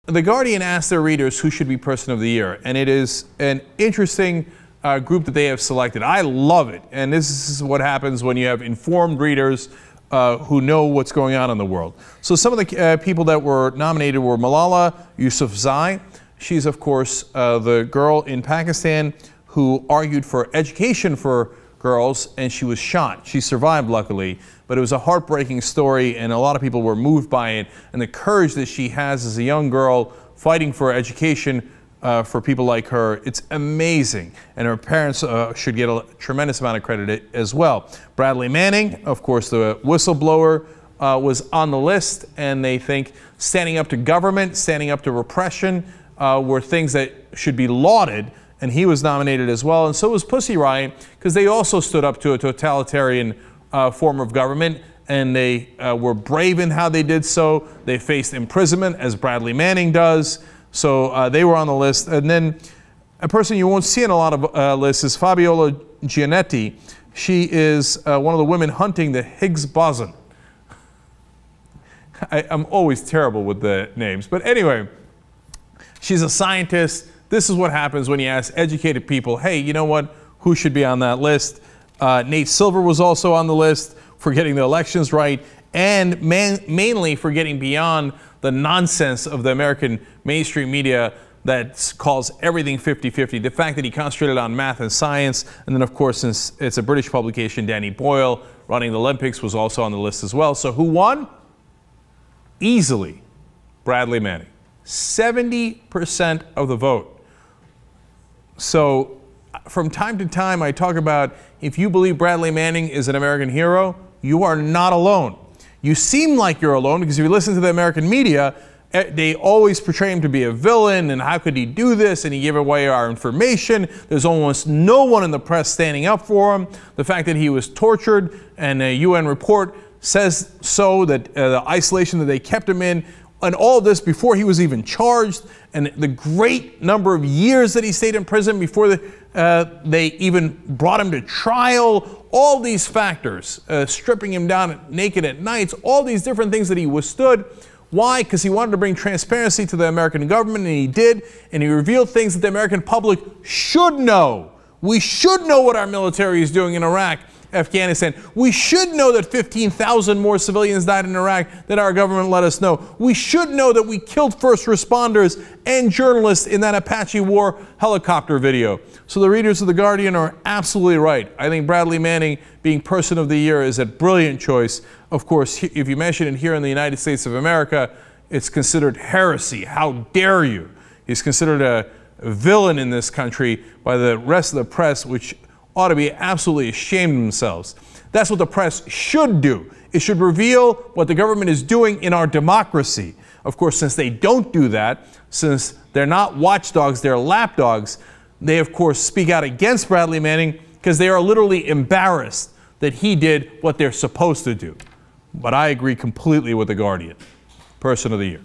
The Guardian asked their readers who should be Person of the Year, and it is an interesting group that they have selected. I love it, and this is what happens when you have informed readers who know what's going on in the world. So some of the people that were nominated were Malala Yousafzai. She's, of course, the girl in Pakistan who argued for education for girls, and she was shot. She survived, luckily, but it was a heartbreaking story, and a lot of people were moved by it, and the courage that she has as a young girl fighting for education for people like her. It's amazing, and her parents should get a tremendous amount of credit as well. Bradley Manning, of course, the whistleblower, was on the list, and they think standing up to government, standing up to repression were things that should be lauded, and he was nominated as well, and so was Pussy Riot, because they also stood up to a totalitarian form of government, and they were brave in how they did so. They faced imprisonment, as Bradley Manning does, so they were on the list. And then a person you won't see in a lot of lists is Fabiola Giannetti. She is one of the women hunting the Higgs boson. I'm always terrible with the names, but anyway, she's a scientist. This is what happens when you ask educated people, hey, you know what, who should be on that list? Nate Silver was also on the list for getting the elections right, and mainly for getting beyond the nonsense of the American mainstream media that calls everything 50-50. The fact that he concentrated on math and science, and then, of course, since it's a British publication, Danny Boyle, running the Olympics, was also on the list as well. So who won? Easily, Bradley Manning. 70% of the vote. So from time to time, I talk about if you believe Bradley Manning is an American hero, you are not alone. You seem like you're alone because if you listen to the American media, they always portray him to be a villain, and how could he do this, and he gave away our information. There's almost no one in the press standing up for him. The fact that he was tortured, and a UN report says so, that the isolation that they kept him in, and all of this before he was even charged, and the great number of years that he stayed in prison before they even brought him to trial, all these factors, stripping him down naked at nights, all these different things that he withstood. Why? Because he wanted to bring transparency to the American government, and he did, and he revealed things that the American public should know. We should know what our military is doing in Iraq, Afghanistan. We should know that 15,000 more civilians died in Iraq than our government let us know. We should know that we killed first responders and journalists in that Apache War helicopter video. So the readers of The Guardian are absolutely right. I think Bradley Manning being Person of the Year is a brilliant choice. Of course, if you mention it here in the United States of America, it's considered heresy. How dare you? He's considered a villain in this country by the rest of the press, which ought to be absolutely ashamed of themselves. That's what the press should do. It should reveal what the government is doing in our democracy. Of course, since they don't do that, since they're not watchdogs, they're lapdogs, they of course speak out against Bradley Manning because they are literally embarrassed that he did what they're supposed to do. But I agree completely with The Guardian. Person of the Year.